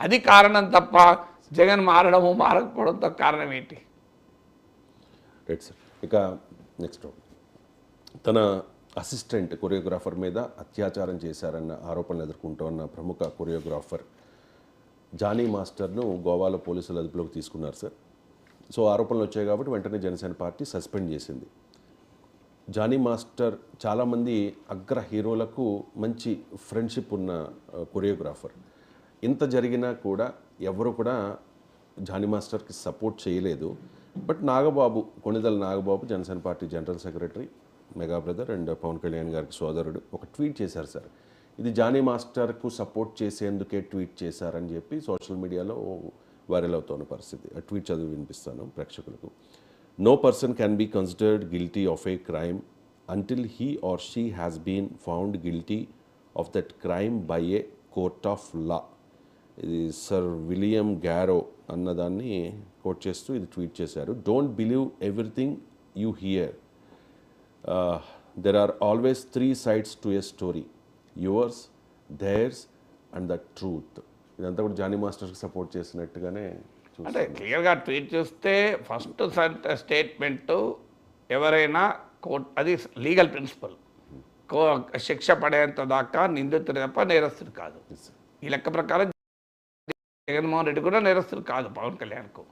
అది కారణం తప్ప జగన్ మారడము మారకపోవడంతో కారణం ఏంటి? Right sir. ఇక నెక్స్ట్ తన అసిస్టెంట్ కొరియోగ్రాఫర్ మీద అత్యాచారం చేశారన్న ఆరోపణలు ఎదుర్కొంటున్న ప్రముఖ కొరియోగ్రాఫర్ జానీ మాస్టర్ను గోవాలో పోలీసులు అదుపులోకి తీసుకున్నారు సార్. సో ఆరోపణలు వచ్చాయి కాబట్టి వెంటనే జనసేన పార్టీ సస్పెండ్ చేసింది. జానీ మాస్టర్ చాలామంది అగ్ర హీరోలకు మంచి ఫ్రెండ్షిప్ ఉన్న కొరియోగ్రాఫర్. ఇంత జరిగినా కూడా ఎవరు కూడా జానీ మాస్టర్కి సపోర్ట్ చేయలేదు. But Nagababu, Konidela Nagababu, Janasena party general secretary, mega brother and Pawan Kalyan గారికి సోదరుడు, ఒక ట్వీట్ చేశారు సార్. ఇది జానీ మాస్టర్కు సపోర్ట్ చేసేందుకే ట్వీట్ చేశారని చెప్పి సోషల్ మీడియాలో వైరల్ అవుతున్న పరిస్థితి. ఆ ట్వీట్ చదివి వినిపిస్తాను ప్రేక్షకులకు. No person can be considered guilty of a crime until he or she has been found guilty of that crime by a court of law. ఇది సర్ విలియం గ్యారో అన్నదాన్ని quote చేస్తూ ఇది ట్వీట్ చేశారు. Don't believe everything you hear, there are always 3 sides to a story, yours, theirs and the truth. ఇదంతా కూడా Johnny మాస్టర్కి support చేసినట్టుగానే అంటే క్లియర్గా ట్వీట్ చూస్తే ఫస్ట్ స్టేట్మెంటు ఎవరైనా కోర్టు, అది లీగల్ ప్రిన్సిపల్, శిక్ష పడేంత దాకా నిందితుడు తప్ప నేరస్తుడు కాదు. ఈ లెక్క ప్రకారం జగన్మోహన్ రెడ్డి కూడా నేరస్తుడు కాదు. పవన్ కళ్యాణ్కు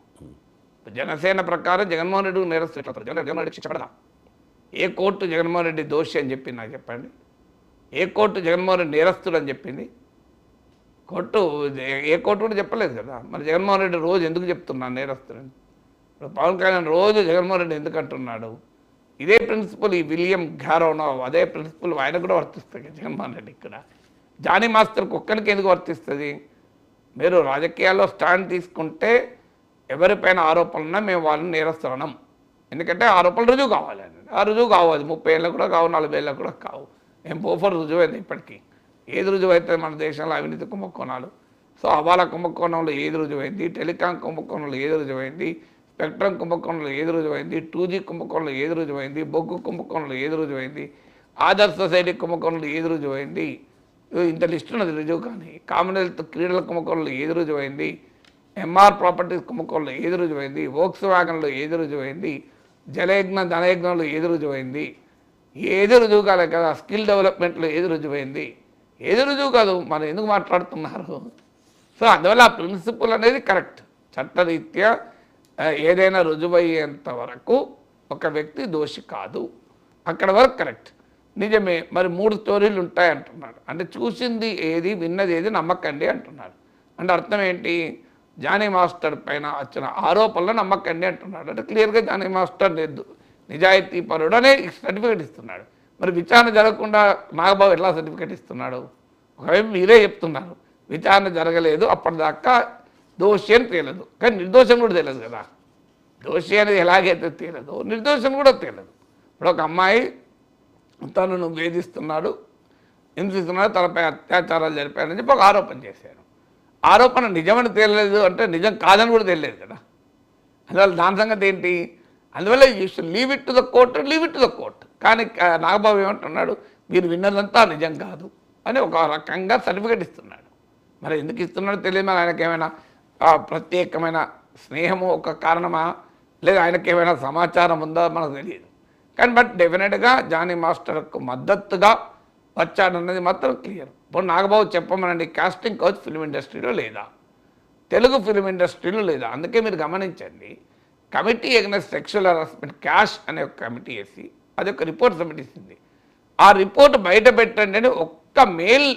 జనసేన ప్రకారం జగన్మోహన్ రెడ్డి నేరస్తుడు. జగన్మోహన్ రెడ్డి శిక్ష పడదా? ఏ కోర్టు జగన్మోహన్ రెడ్డి దోషి అని చెప్పింది నాకు చెప్పండి? ఏ కోర్టు జగన్మోహన్ రెడ్డి నేరస్తుడు అని చెప్పింది? కోర్టు ఏ కోర్టు కూడా చెప్పలేదు కదా. మరి జగన్మోహన్ రెడ్డి రోజు ఎందుకు చెప్తున్నాను నేరస్తుడని? ఇప్పుడు పవన్ కళ్యాణ్ రోజు జగన్మోహన్ రెడ్డి ఎందుకు అంటున్నాడు? ఇదే ప్రిన్సిపల్ ఈ విలియం గ్యారోనో అదే ప్రిన్సిపల్ ఆయన కూడా వర్తిస్తుంది జగన్మోహన్ రెడ్డి. ఇక్కడ జానీ మాస్టర్కి ఒక్కరికి ఎందుకు వర్తిస్తుంది? మీరు రాజకీయాల్లో స్టాండ్ తీసుకుంటే ఎవరిపైన ఆరోపణలున్నా మేము వాళ్ళని నేరస్తున్నాం. ఎందుకంటే ఆరోపణలు రుజువు కావాలండి. ఆ రుజువు కావాలి. 30 ఏళ్ళకు కూడా కావు, 40 ఏళ్ళకు కూడా కావు. ఏం పోఫర్ రుజువు అయింది ఇప్పటికీ. ఏది రుజువు అయితే మన దేశంలో అవినీతి కుంభకోణాలు. సో అవాల కుంభకోణంలో ఏది రుజువైంది, టెలికాం కుంభకోణంలో ఏది రుజువైంది, స్పెక్ట్రమ్ కుంభకోణంలో ఏది రుజువైంది, 2G కుంభకోణంలో ఏది రుజువైంది, బొగ్గు కుంభకోణంలో ఏది రుజువైంది, ఆదర్శ సొసైటీ కుంభకోణంలో ఏది రుజువైంది, ఇంత లిస్ట్ ఉన్నది రుజువు. కానీ కామన్వెల్త్ క్రీడల కుంభకోణంలో ఏది రుజువైంది, ఎంఆర్ ప్రాపర్టీస్ కుంభకోణంలో ఏది రుజువైంది, వోక్స్ వ్యాగన్లో ఏది రుజువైంది, జలయజ్ఞ ధనయజ్ఞంలో ఏది రుజువైంది, ఏది రుజువు కాలే కదా. స్కిల్ డెవలప్మెంట్లో ఏది రుజువైంది, ఏది రుజువు కాదు. మనం ఎందుకు మాట్లాడుతున్నారు? సో అందువల్ల ఆ ప్రిన్సిపల్ అనేది కరెక్ట్. చట్టరీత్యా ఏదైనా రుజువయ్యేంత వరకు ఒక వ్యక్తి దోషి కాదు. అక్కడ వరకు కరెక్ట్, నిజమే. మరి 3 స్టోరీలు ఉంటాయి అంటున్నాడు. అంటే చూసింది ఏది, విన్నది ఏది నమ్మకండి అంటున్నాడు. అంటే అర్థం ఏంటి? జానీ మాస్టర్ పైన వచ్చిన ఆరోపణలు నమ్మకండి అంటున్నాడు. అంటే క్లియర్గా జానీ మాస్టర్ నిజాయితీ పరుడు అనే సర్టిఫికేట్ ఇస్తున్నాడు. మరి విచారణ జరగకుండా నాగబాబు ఎట్లా సర్టిఫికేట్ ఇస్తున్నాడు? ఒకవైపు మీరే చెప్తున్నారు విచారణ జరగలేదు, అప్పటిదాకా దోషి అని తేలదు. కానీ నిర్దోషం కూడా తెలియదు కదా. దోషి అనేది ఎలాగైతే తేలదు, నిర్దోషం కూడా తేలదు. ఇప్పుడు ఒక అమ్మాయి తనను వేధిస్తున్నాడు, హింసిస్తున్నాడు, తనపై అత్యాచారాలు జరిపారని చెప్పి ఒక ఆరోపణ చేశారు. ఆరోపణ నిజమని తేలలేదు అంటే నిజం కాదని కూడా తెలియదు కదా. అందువల్ల దాని సంగతి ఏంటి? అందువల్ల you should leave it to the court, leave it to the court. కానీ నాగబాబు ఏమంటున్నాడు? మీరు విన్నదంతా నిజం కాదు అని ఒక రకంగా సర్టిఫికేట్ ఇస్తున్నాడు. మరి ఎందుకు ఇస్తున్నాడో తెలియదు. మరి ఆయనకి ఏమైనా ప్రత్యేకమైన స్నేహము ఒక కారణమా, లేదా ఆయనకి ఏమైనా సమాచారం ఉందా మనకు తెలియదు. కానీ బట్ డెఫినెట్గా జానీ మాస్టర్కు మద్దతుగా వచ్చాడన్నది మాత్రం క్లియర్. ఇప్పుడు నాగబాబు చెప్పమనండి, కాస్టింగ్ కౌచ్ ఫిల్మ్ ఇండస్ట్రీలో లేదా, తెలుగు ఫిల్మ్ ఇండస్ట్రీలో లేదా? అందుకే మీరు గమనించండి, committee against sexual harassment cash అనే ఒక కమిటీ వేసి అది ఒక రిపోర్ట్ సబ్మిట్ ఇస్తుంది. ఆ రిపోర్ట్ బయట పెట్టండి అని ఒక్క మేల్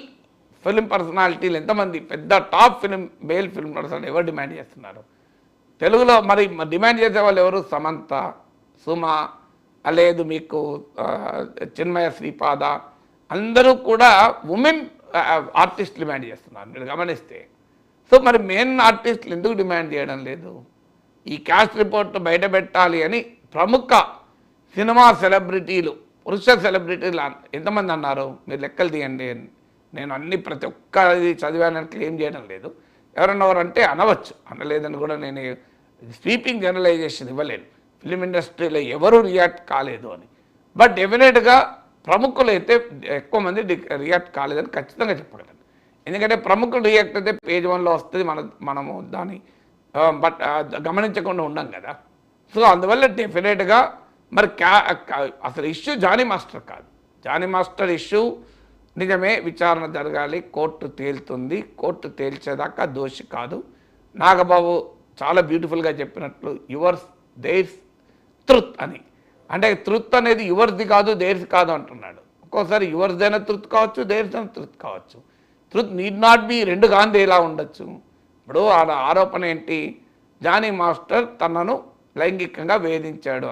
ఫిల్మ్ పర్సనాలిటీలు ఎంతమంది పెద్ద టాప్ మేల్ ఫిల్మ్ పర్సనాలిటీ ఎవరు డిమాండ్ చేస్తున్నారు తెలుగులో? మరి డిమాండ్ చేసే వాళ్ళు ఎవరు? సమంత, సుమ, లేదు మీకు చిన్మయ, శ్రీపాద, అందరూ కూడా ఉమెన్ ఆర్టిస్టులు డిమాండ్ చేస్తున్నారు మీరు గమనిస్తే. సో మరి మెయిన్ ఆర్టిస్టులు ఎందుకు డిమాండ్ చేయడం లేదు? ఈ క్యాస్ట్ రిపోర్ట్ బయట పెట్టాలి అని ప్రముఖ సినిమా సెలబ్రిటీలు, పురుష సెలబ్రిటీలు ఎంతమంది అన్నారు? మీరు లెక్కలు తీయండి. నేను అన్ని ప్రతి ఒక్కది చదివానని క్లెయిమ్ చేయడం లేదు. ఎవరన్నవారంటే అనవచ్చు, అనలేదని కూడా నేను స్వీపింగ్ జనరలైజేషన్ ఇవ్వలేను. ఫిలిం ఇండస్ట్రీలో ఎవరు రియాక్ట్ కాలేదు అని. బట్ డెఫినెట్గా ప్రముఖులు అయితే ఎక్కువ మంది రియాక్ట్ కాలేదని ఖచ్చితంగా చెప్పగలను. ఎందుకంటే ప్రముఖులు రియాక్ట్ అయితే పేజ్ 1లో వస్తుంది, మనము దాన్ని బట్ గమనించకుండా ఉండం కదా. సో అందువల్ల డెఫినెట్గా మరి అసలు ఇష్యూ జానీ మాస్టర్ కాదు. జానీ మాస్టర్ ఇష్యూ నిజమే, విచారణ జరగాలి, కోర్టు తేల్తుంది. కోర్టు తేల్చేదాకా దోషి కాదు. నాగబాబు చాలా బ్యూటిఫుల్గా చెప్పినట్లు దేర్స్ ట్రుత్ అని, అంటే ట్రుత్ అనేది యువర్ది కాదు, దేర్స్ కాదు అంటున్నాడు. ఒక్కోసారి యువర్దైన ట్రుత్ కావచ్చు, దేర్స్ అయిన ట్రుత్ కావచ్చు. ట్రుత్ నీడ్ నాట్ బి రెండు గాంధీ ఎలా ఉండొచ్చు. ఇప్పుడు ఆ ఆరోపణ ఏంటి, జానీ మాస్టర్ తనను లైంగికంగా వేధించాడు